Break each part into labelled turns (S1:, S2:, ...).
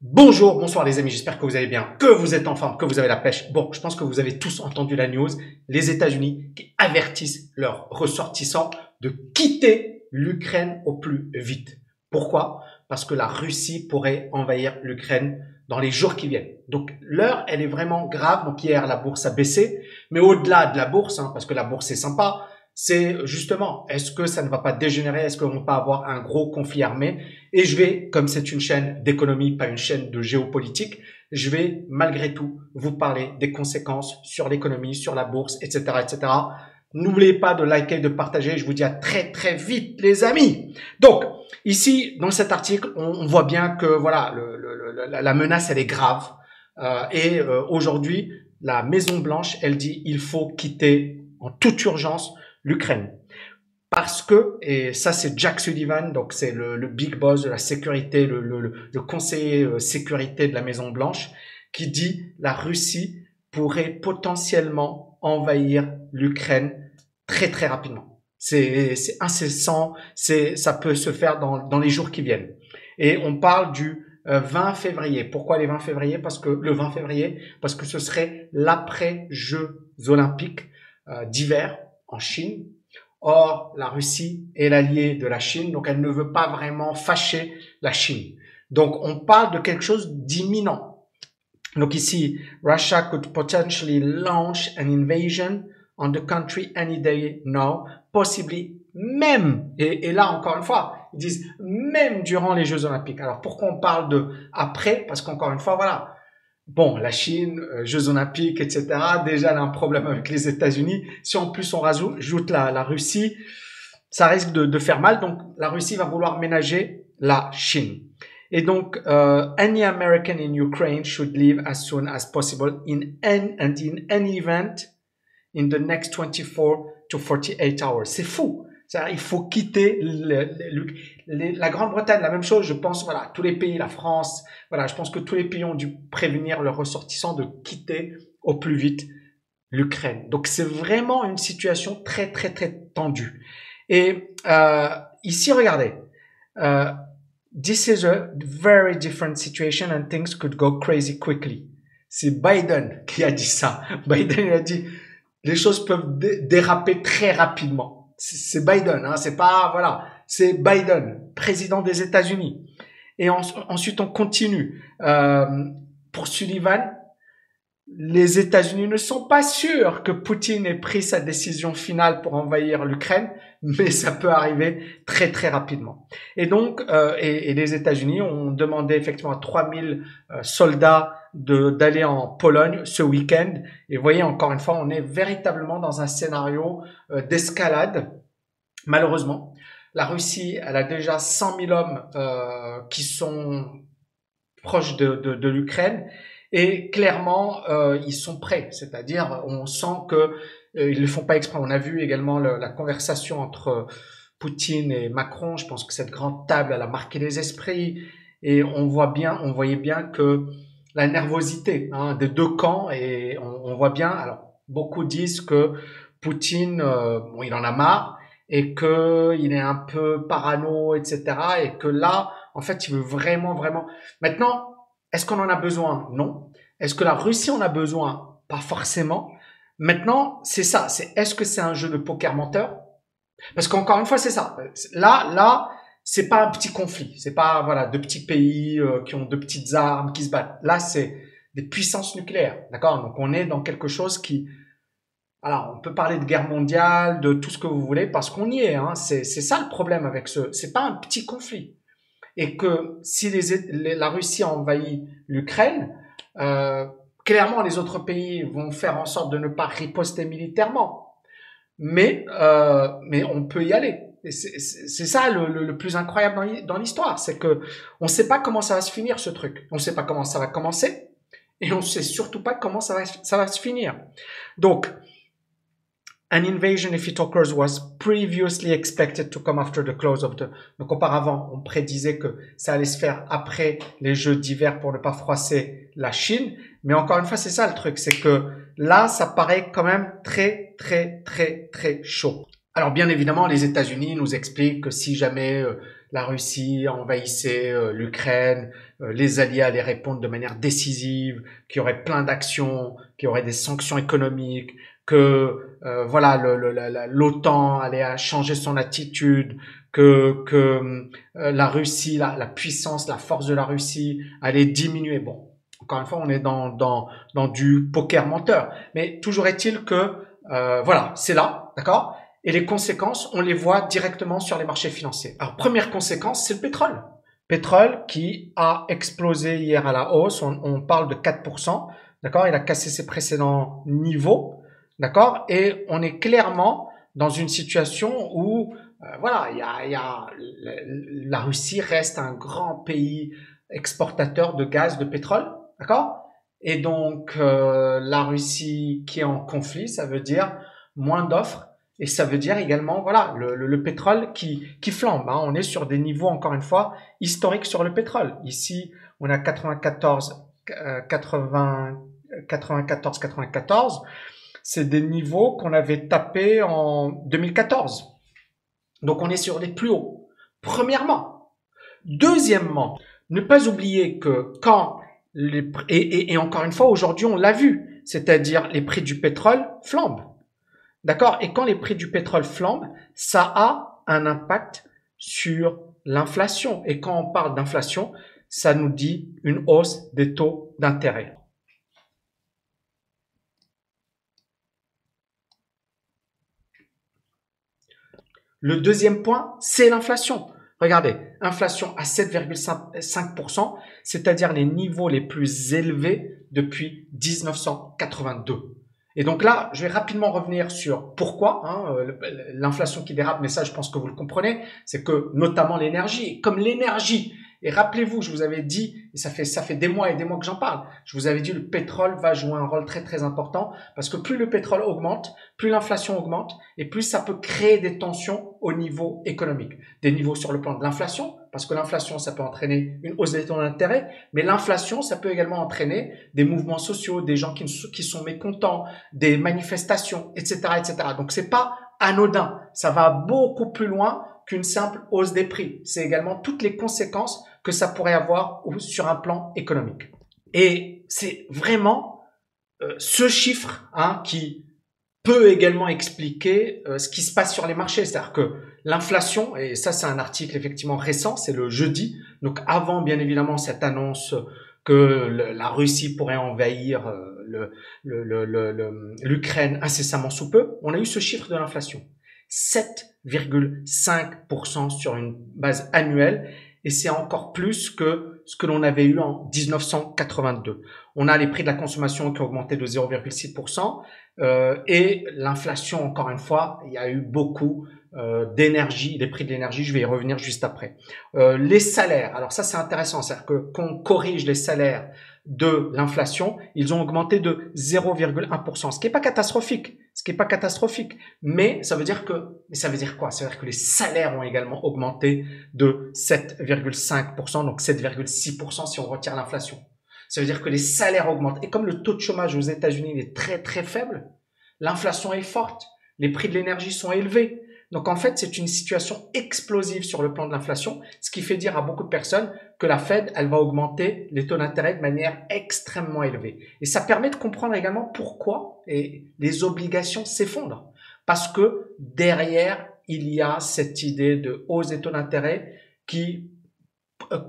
S1: Bonjour, bonsoir les amis, j'espère que vous allez bien, que vous êtes en forme, que vous avez la pêche. Bon, je pense que vous avez tous entendu la news, les États-Unis qui avertissent leurs ressortissants de quitter l'Ukraine au plus vite. Pourquoi? Parce que la Russie pourrait envahir l'Ukraine dans les jours qui viennent. Donc l'heure, elle est vraiment grave. Donc hier, la bourse a baissé, mais au-delà de la bourse, parce que la bourse est sympa, c'est justement, est-ce que ça ne va pas dégénérer? Est-ce qu'on va pas avoir un gros conflit armé? Et je vais, comme c'est une chaîne d'économie, pas une chaîne de géopolitique, je vais malgré tout vous parler des conséquences sur l'économie, sur la bourse, etc., etc. N'oubliez pas de liker, de partager. Je vous dis à très très vite, les amis. Donc ici, dans cet article, on voit bien que voilà, la menace, elle est grave. Aujourd'hui, la Maison Blanche, elle dit, il faut quitter en toute urgence l'Ukraine. Parce que, et ça c'est Jack Sullivan, donc c'est le big boss de la sécurité, le conseiller sécurité de la Maison Blanche, qui dit la Russie pourrait potentiellement envahir l'Ukraine très très rapidement. C'est incessant, ça peut se faire dans les jours qui viennent. Et on parle du 20 février. Pourquoi les 20 février? Parce que le 20 février, parce que ce serait l'après Jeux olympiques d'hiver en Chine. Or, la Russie est l'allié de la Chine, donc elle ne veut pas vraiment fâcher la Chine. Donc, on parle de quelque chose d'imminent. Donc ici, Russia could potentially launch an invasion on the country any day now, possibly même, et là encore une fois, ils disent même durant les Jeux Olympiques. Alors pourquoi on parle de après? Parce qu'encore une fois, voilà, bon, la Chine, Jeux Olympiques, etc. Déjà, elle a un problème avec les États-Unis. Si en plus on rajoute la Russie, ça risque de faire mal. Donc, la Russie va vouloir ménager la Chine. Et donc, any American in Ukraine should leave as soon as possible in any event in the next 24 to 48 hours. C'est fou. Il faut quitter la Grande-Bretagne, la même chose, je pense, voilà, tous les pays, la France, voilà, je pense que tous les pays ont dû prévenir leurs ressortissants de quitter au plus vite l'Ukraine. Donc c'est vraiment une situation très très très tendue. Et ici, regardez, this is a very different situation and things could go crazy quickly. C'est Biden qui a dit ça. Biden il a dit les choses peuvent déraper très rapidement. C'est Biden, c'est pas, voilà, c'est Biden, président des États-Unis. Et ensuite, on continue. Pour Sullivan, les États-Unis ne sont pas sûrs que Poutine ait pris sa décision finale pour envahir l'Ukraine, mais ça peut arriver très très rapidement. Et donc, et les États-Unis ont demandé effectivement à 3000 soldats d'aller en Pologne ce week-end. Et vous voyez, encore une fois, on est véritablement dans un scénario d'escalade. Malheureusement, la Russie, elle a déjà 100 000 hommes qui sont proches de l'Ukraine. Et clairement, ils sont prêts. C'est-à-dire, on sent que ils le font pas exprès. On a vu également la conversation entre Poutine et Macron. Je pense que cette grande table, elle a marqué les esprits. Et on voyait bien que la nervosité des deux camps. Et on voit bien. Alors, beaucoup disent que Poutine, bon, il en a marre et que il est un peu parano, etc. Et que là, en fait, il veut vraiment, vraiment. Maintenant. Est-ce qu'on en a besoin? Non. Est-ce que la Russie en a besoin? Pas forcément. Maintenant, c'est ça. Est-ce que c'est un jeu de poker menteur? Parce qu'encore une fois, c'est ça. Là, c'est pas un petit conflit. C'est pas, voilà, deux petits pays qui ont de petites armes, qui se battent. Là, c'est des puissances nucléaires. D'accord? Donc, on est dans quelque chose qui, alors, on peut parler de guerre mondiale, de tout ce que vous voulez, parce qu'on y est, C'est ça le problème avec c'est pas un petit conflit. Et que si la Russie envahit l'Ukraine, clairement les autres pays vont faire en sorte de ne pas riposter militairement. Mais on peut y aller. C'est ça le plus incroyable dans l'histoire, c'est que on ne sait pas comment ça va se finir ce truc. On ne sait pas comment ça va commencer et on ne sait surtout pas comment ça va se finir. Donc an invasion, if it occurs, was previously expected to come after the close of the... Donc, auparavant, on prédisait que ça allait se faire après les Jeux d'hiver pour ne pas froisser la Chine. Mais encore une fois, c'est ça le truc. C'est que là, ça paraît quand même très, très, très, très chaud. Alors, bien évidemment, les États-Unis nous expliquent que si jamais la Russie envahissait l'Ukraine, les alliés allaient répondre de manière décisive, qu'il y aurait plein d'actions, qu'il y aurait des sanctions économiques, que voilà l'OTAN allait changer son attitude, que la Russie, la puissance, la force de la Russie allait diminuer. Bon, encore une fois, on est dans du poker menteur, mais toujours est-il que voilà, c'est là, d'accord? Et les conséquences, on les voit directement sur les marchés financiers. Alors, première conséquence, c'est le pétrole. Pétrole qui a explosé hier à la hausse, on parle de 4%, d'accord? Il a cassé ses précédents niveaux, d'accord? Et on est clairement dans une situation où, voilà, la Russie reste un grand pays exportateur de gaz, de pétrole, d'accord? Et donc, la Russie qui est en conflit, ça veut dire moins d'offres. Et ça veut dire également, voilà, le pétrole qui flambe. Hein. On est sur des niveaux, encore une fois, historiques sur le pétrole. Ici, on a 94. C'est des niveaux qu'on avait tapés en 2014. Donc, on est sur les plus hauts. Premièrement. Deuxièmement, ne pas oublier que quand et encore une fois, aujourd'hui, on l'a vu, c'est-à-dire les prix du pétrole flambent. D'accord? Et quand les prix du pétrole flambent, ça a un impact sur l'inflation. Et quand on parle d'inflation, ça nous dit une hausse des taux d'intérêt. Le deuxième point, c'est l'inflation. Regardez, inflation à 7,5%, c'est-à-dire les niveaux les plus élevés depuis 1982. Et donc là, je vais rapidement revenir sur pourquoi l'inflation qui dérape, mais ça, je pense que vous le comprenez, c'est que notamment l'énergie, comme l'énergie, et rappelez-vous, je vous avais dit, et ça fait des mois et des mois que j'en parle, je vous avais dit le pétrole va jouer un rôle très très important, parce que plus le pétrole augmente, plus l'inflation augmente, et plus ça peut créer des tensions au niveau économique. Des niveaux sur le plan de l'inflation, parce que l'inflation, ça peut entraîner une hausse des taux d'intérêt, mais l'inflation, ça peut également entraîner des mouvements sociaux, des gens qui sont mécontents, des manifestations, etc., etc. Donc, c'est pas anodin. Ça va beaucoup plus loin qu'une simple hausse des prix. C'est également toutes les conséquences que ça pourrait avoir sur un plan économique. Et c'est vraiment ce chiffre qui peut également expliquer ce qui se passe sur les marchés. C'est-à-dire que l'inflation, et ça c'est un article effectivement récent, c'est le jeudi, donc avant bien évidemment cette annonce que la Russie pourrait envahir l'Ukraine incessamment sous peu, on a eu ce chiffre de l'inflation. 7,5% sur une base annuelle, et c'est encore plus que ce que l'on avait eu en 1982. On a les prix de la consommation qui ont augmenté de 0,6%, et l'inflation, encore une fois, il y a eu beaucoup d'énergie, les prix de l'énergie, je vais y revenir juste après. Les salaires, alors ça c'est intéressant, c'est-à-dire que qu'on corrige les salaires de l'inflation, ils ont augmenté de 0,1%, ce qui n'est pas catastrophique, mais ça veut dire quoi? Ça veut dire que les salaires ont également augmenté de 7,5%, donc 7,6% si on retire l'inflation. Ça veut dire que les salaires augmentent. Et comme le taux de chômage aux États-Unis est très très faible, l'inflation est forte, les prix de l'énergie sont élevés. Donc en fait, c'est une situation explosive sur le plan de l'inflation, ce qui fait dire à beaucoup de personnes que la Fed, elle va augmenter les taux d'intérêt de manière extrêmement élevée. Et ça permet de comprendre également pourquoi les obligations s'effondrent. Parce que derrière, il y a cette idée de hausse des taux d'intérêt qui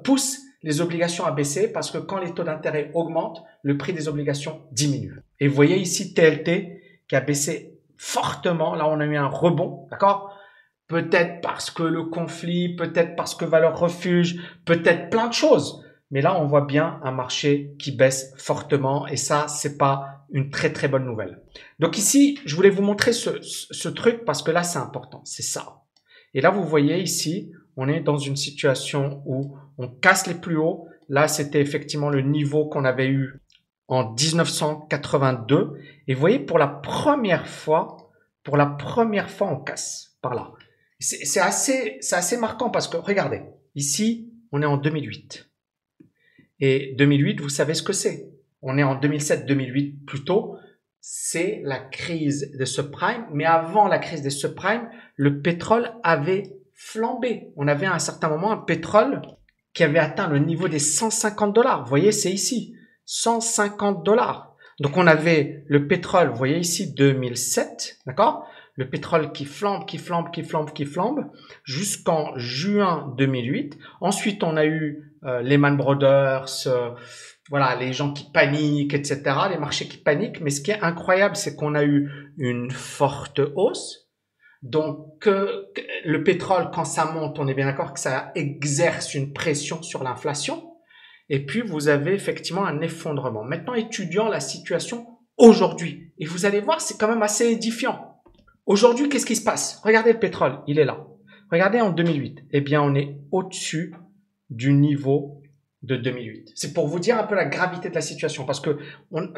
S1: pousse les obligations à baisser, parce que quand les taux d'intérêt augmentent, le prix des obligations diminue. Et vous voyez ici TLT qui a baissé fortement. Là, on a eu un rebond, d'accord? Peut-être parce que le conflit, peut-être parce que valeur refuge, peut-être plein de choses. Mais là, on voit bien un marché qui baisse fortement, et ça, c'est pas une très très bonne nouvelle. Donc ici, je voulais vous montrer ce truc parce que là, c'est important. C'est ça. Et là, vous voyez ici, on est dans une situation où on casse les plus hauts. Là, c'était effectivement le niveau qu'on avait eu en 1982. Et vous voyez, pour la première fois, on casse par là. C'est assez marquant parce que, regardez, ici, on est en 2008. Et 2008, vous savez ce que c'est. On est en 2007-2008 plutôt. C'est la crise des subprimes. Mais avant la crise des subprimes, le pétrole avait flambé. On avait à un certain moment un pétrole qui avait atteint le niveau des 150 dollars. Vous voyez, c'est ici, 150 dollars. Donc on avait le pétrole, vous voyez ici, 2007, d'accord? Le pétrole qui flambe, jusqu'en juin 2008. Ensuite, on a eu Lehman Brothers, voilà, les gens qui paniquent, etc., les marchés qui paniquent. Mais ce qui est incroyable, c'est qu'on a eu une forte hausse. Donc, le pétrole, quand ça monte, on est bien d'accord que ça exerce une pression sur l'inflation. Et puis, vous avez effectivement un effondrement. Maintenant, étudions la situation aujourd'hui. Et vous allez voir, c'est quand même assez édifiant. Aujourd'hui, qu'est-ce qui se passe? Regardez le pétrole, il est là. Regardez en 2008. Eh bien, on est au-dessus du niveau de 2008. C'est pour vous dire un peu la gravité de la situation, parce que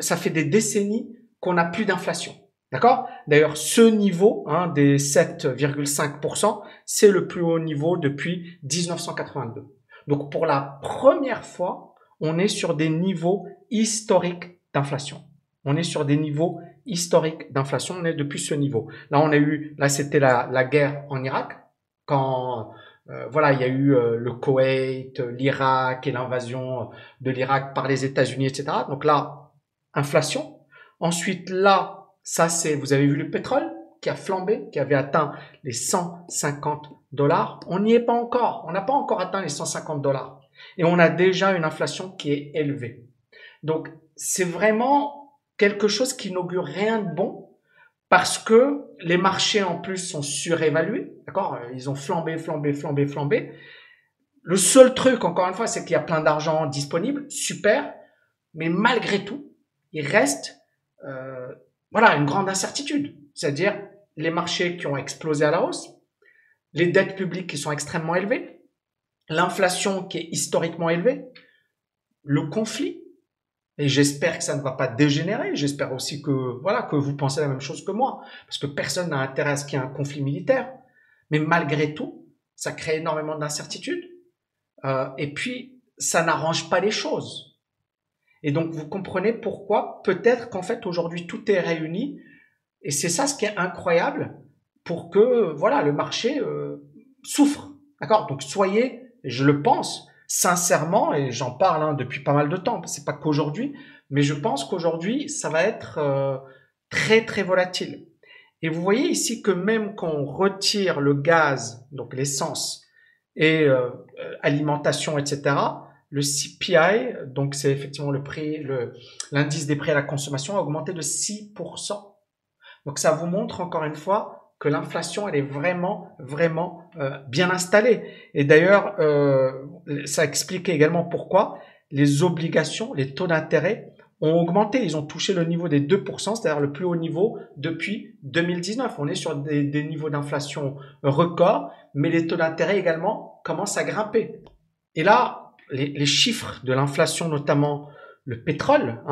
S1: ça fait des décennies qu'on n'a plus d'inflation. D'accord? D'ailleurs, ce niveau des 7,5%, c'est le plus haut niveau depuis 1982. Donc, pour la première fois, on est sur des niveaux historiques d'inflation. On est sur des niveaux historiques d'inflation. On est depuis ce niveau. Là, c'était la guerre en Irak, quand voilà, il y a eu le Koweït, l'Irak et l'invasion de l'Irak par les États-Unis, etc. Donc là, inflation. Ensuite, là, ça c'est, vous avez vu le pétrole qui a flambé, qui avait atteint les 150 dollars. On n'y est pas encore. On n'a pas encore atteint les 150 dollars. Et on a déjà une inflation qui est élevée. Donc, c'est vraiment quelque chose qui n'augure rien de bon, parce que les marchés en plus sont surévalués, d'accord? Ils ont flambé. Le seul truc, encore une fois, c'est qu'il y a plein d'argent disponible, super, mais malgré tout, il reste voilà, une grande incertitude, c'est-à-dire les marchés qui ont explosé à la hausse, les dettes publiques qui sont extrêmement élevées, l'inflation qui est historiquement élevée, le conflit. Et j'espère que ça ne va pas dégénérer. J'espère aussi que, voilà, que vous pensez la même chose que moi. Parce que personne n'a intérêt à ce qu'il y ait un conflit militaire. Mais malgré tout, ça crée énormément d'incertitudes. Et puis, ça n'arrange pas les choses. Et donc, vous comprenez pourquoi peut-être qu'en fait, aujourd'hui, tout est réuni. Et c'est ça ce qui est incroyable pour que, voilà, le marché souffre. D'accord? Donc, soyez, je le pense, sincèrement, et j'en parle depuis pas mal de temps, c'est pas qu'aujourd'hui, mais je pense qu'aujourd'hui, ça va être très très volatile. Et vous voyez ici que même quand on retire le gaz, donc l'essence et alimentation, etc., le CPI, donc c'est effectivement le prix, l'indice des prix à la consommation, a augmenté de 6%. Donc ça vous montre encore une fois que l'inflation, elle est vraiment bien installée. Et d'ailleurs, ça explique également pourquoi les obligations, les taux d'intérêt ont augmenté. Ils ont touché le niveau des 2%, c'est-à-dire le plus haut niveau depuis 2019. On est sur des niveaux d'inflation records, mais les taux d'intérêt également commencent à grimper. Et là, les chiffres de l'inflation, notamment le pétrole,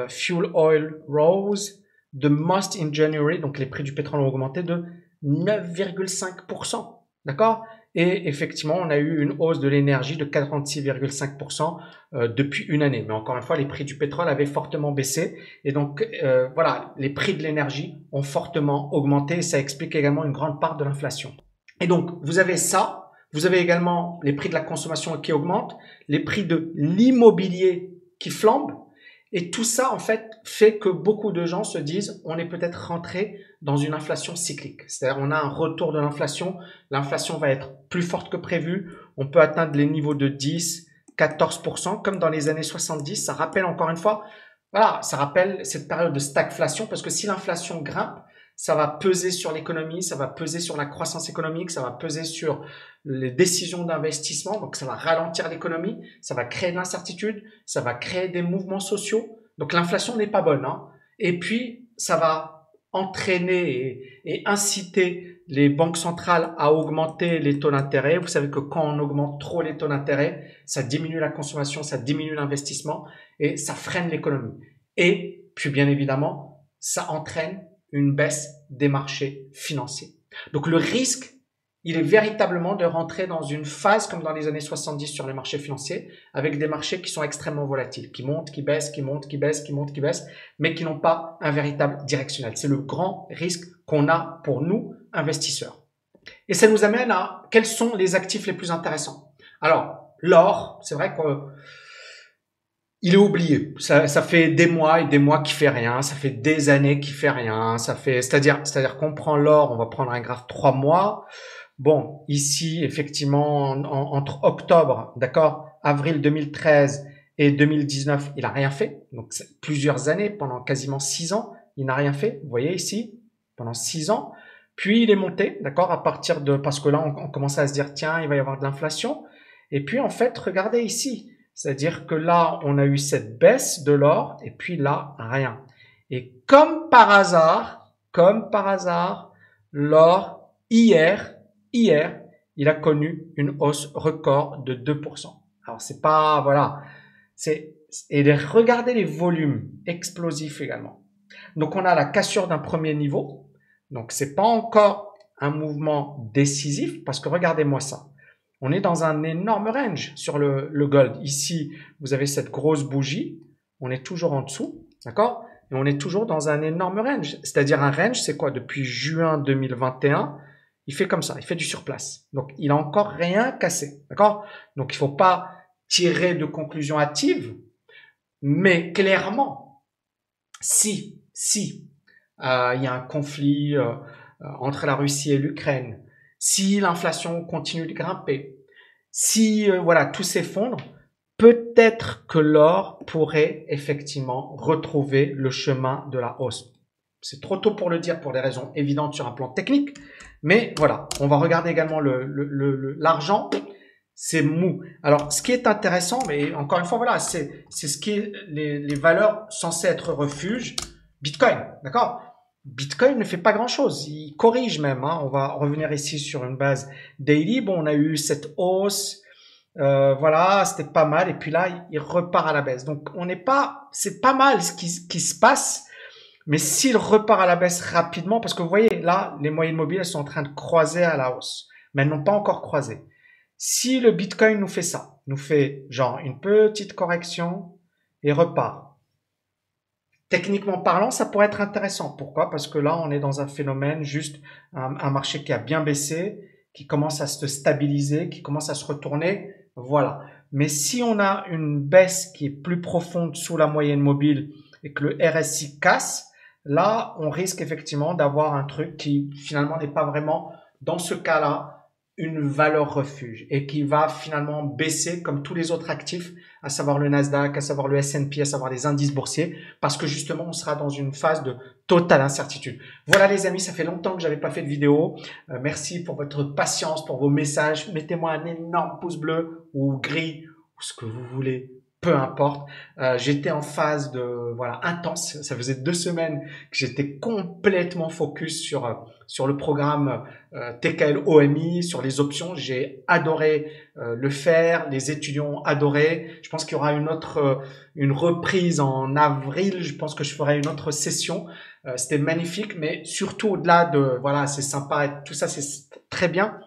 S1: fuel oil rose the most in January, donc les prix du pétrole ont augmenté de 9,5%, d'accord? Et effectivement, on a eu une hausse de l'énergie de 46,5% depuis une année. Mais encore une fois, les prix du pétrole avaient fortement baissé. Et donc, voilà, les prix de l'énergie ont fortement augmenté. Et ça explique également une grande part de l'inflation. Et donc, vous avez ça. Vous avez également les prix de la consommation qui augmentent, les prix de l'immobilier qui flambent. Et tout ça, en fait que beaucoup de gens se disent, on est peut-être rentré dans une inflation cyclique. C'est-à-dire, on a un retour de l'inflation. L'inflation va être plus forte que prévu. On peut atteindre les niveaux de 10, 14%, comme dans les années 70. Ça rappelle encore une fois, voilà, ça rappelle cette période de stagflation, parce que si l'inflation grimpe, ça va peser sur l'économie, ça va peser sur la croissance économique, ça va peser sur les décisions d'investissement, donc ça va ralentir l'économie, ça va créer de l'incertitude, ça va créer des mouvements sociaux. Donc l'inflation n'est pas bonne. Et puis, ça va entraîner et inciter les banques centrales à augmenter les taux d'intérêt. Vous savez que quand on augmente trop les taux d'intérêt, ça diminue la consommation, ça diminue l'investissement et ça freine l'économie. Et puis, bien évidemment, ça entraîne une baisse des marchés financiers. Donc le risque, il est véritablement de rentrer dans une phase comme dans les années 70 sur les marchés financiers, avec des marchés qui sont extrêmement volatiles, qui montent, qui baissent, qui montent, qui baissent, qui montent, qui baissent, mais qui n'ont pas un véritable directionnel. C'est le grand risque qu'on a pour nous, investisseurs. Et ça nous amène à quels sont les actifs les plus intéressants. Alors, l'or, c'est vrai qu'il est oublié. Ça fait des mois et des mois qu'il fait rien. Ça fait des années qu'il fait rien. C'est-à-dire qu'on prend l'or, on va prendre un graphe 3 mois. Bon, ici, effectivement, entre octobre, d'accord, avril 2013 et 2019, il a rien fait. Donc, plusieurs années, pendant quasiment 6 ans, il n'a rien fait. Vous voyez ici, pendant 6 ans. Puis, il est monté, d'accord, parce que là, on commençait à se dire, tiens, il va y avoir de l'inflation. Et puis, en fait, regardez ici. C'est-à-dire que là, on a eu cette baisse de l'or, et puis là, rien. Et comme par hasard, l'or, hier, il a connu une hausse record de 2%. Alors, c'est pas, voilà, regardez les volumes explosifs également. Donc, on a la cassure d'un premier niveau. Donc, c'est pas encore un mouvement décisif parce que regardez-moi ça. On est dans un énorme range sur le gold. Ici, vous avez cette grosse bougie. On est toujours en dessous, d'accord? Et on est toujours dans un énorme range. C'est-à-dire un range, c'est quoi? Depuis juin 2021, il fait comme ça, il fait du surplace. Donc, il a encore rien cassé, d'accord? Donc, il faut pas tirer de conclusions hâtives, mais clairement, si il y a un conflit entre la Russie et l'Ukraine, si l'inflation continue de grimper, si voilà, tout s'effondre, peut-être que l'or pourrait effectivement retrouver le chemin de la hausse. C'est trop tôt pour le dire pour des raisons évidentes sur un plan technique, mais voilà, on va regarder également l'argent, c'est mou. Alors, ce qui est intéressant, mais encore une fois, voilà, c'est ce qui est les valeurs censées être refuge. Bitcoin, d'accord? Bitcoin ne fait pas grand-chose, il corrige même. Hein. On va revenir ici sur une base daily. Bon, on a eu cette hausse, voilà, c'était pas mal. Et puis là, il repart à la baisse. Donc, c'est pas mal ce qui se passe. Mais s'il repart à la baisse rapidement, parce que vous voyez, là, les moyennes mobiles, elles sont en train de croiser à la hausse. Mais elles n'ont pas encore croisé. Si le Bitcoin nous fait ça, nous fait genre une petite correction et repart. Techniquement parlant, ça pourrait être intéressant. Pourquoi? Parce que là, on est dans un phénomène, juste un marché qui a bien baissé, qui commence à se stabiliser, qui commence à se retourner. Voilà. Mais si on a une baisse qui est plus profonde sous la moyenne mobile et que le RSI casse, là, on risque effectivement d'avoir un truc qui finalement n'est pas vraiment, dans ce cas-là, une valeur refuge et qui va finalement baisser comme tous les autres actifs, à savoir le Nasdaq, à savoir le S&P, à savoir les indices boursiers, parce que justement, on sera dans une phase de totale incertitude. Voilà les amis, ça fait longtemps que j'avais pas fait de vidéo. Merci pour votre patience, pour vos messages. Mettez-moi un énorme pouce bleu ou gris, ou ce que vous voulez. Peu importe. J'étais en phase de intense. Ça faisait 2 semaines que j'étais complètement focus sur le programme TKL OMI, sur les options. J'ai adoré le faire. Les étudiants ont adoré. Je pense qu'il y aura une reprise en avril. Je pense que je ferai une autre session. C'était magnifique, mais surtout au-delà de c'est sympa, et tout ça c'est très bien.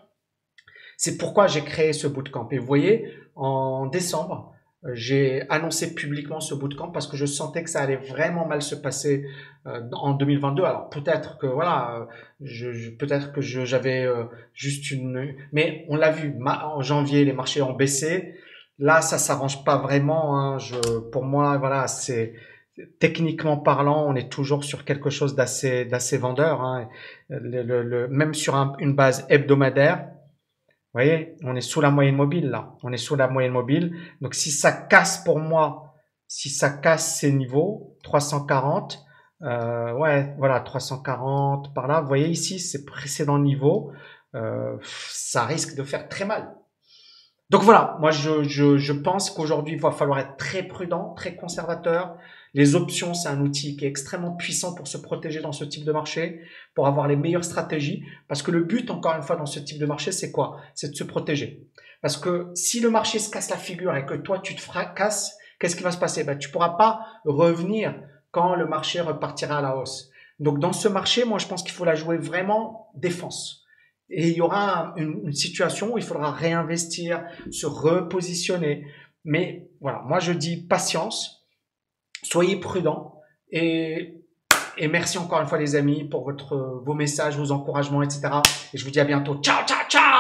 S1: C'est pourquoi j'ai créé ce bootcamp. Et vous voyez, en décembre, j'ai annoncé publiquement ce bootcamp parce que je sentais que ça allait vraiment mal se passer en 2022. Alors peut-être que peut-être que j'avais juste mais on l'a vu en janvier, les marchés ont baissé. Là, ça s'arrange pas vraiment. Hein. Pour moi, c'est techniquement parlant, on est toujours sur quelque chose d'assez vendeur. Hein. Même sur une base hebdomadaire. Vous voyez, on est sous la moyenne mobile là. On est sous la moyenne mobile. Donc si ça casse pour moi, si ça casse ces niveaux, 340, 340 par là. Vous voyez ici, ces précédents niveaux, ça risque de faire très mal. Donc voilà, moi je pense qu'aujourd'hui il va falloir être très prudent, très conservateur. Les options, c'est un outil qui est extrêmement puissant pour se protéger dans ce type de marché, pour avoir les meilleures stratégies. Parce que le but, encore une fois, dans ce type de marché, c'est quoi? C'est de se protéger. Parce que si le marché se casse la figure et que toi, tu te fracasses, qu'est-ce qui va se passer? Tu pourras pas revenir quand le marché repartira à la hausse. Donc, dans ce marché, moi, je pense qu'il faut la jouer vraiment défense. Et il y aura une situation où il faudra réinvestir, se repositionner. Mais voilà, moi, je dis patience. Soyez prudents et Et merci encore une fois les amis pour vos messages, vos encouragements, etc. Et je vous dis à bientôt. Ciao, ciao, ciao!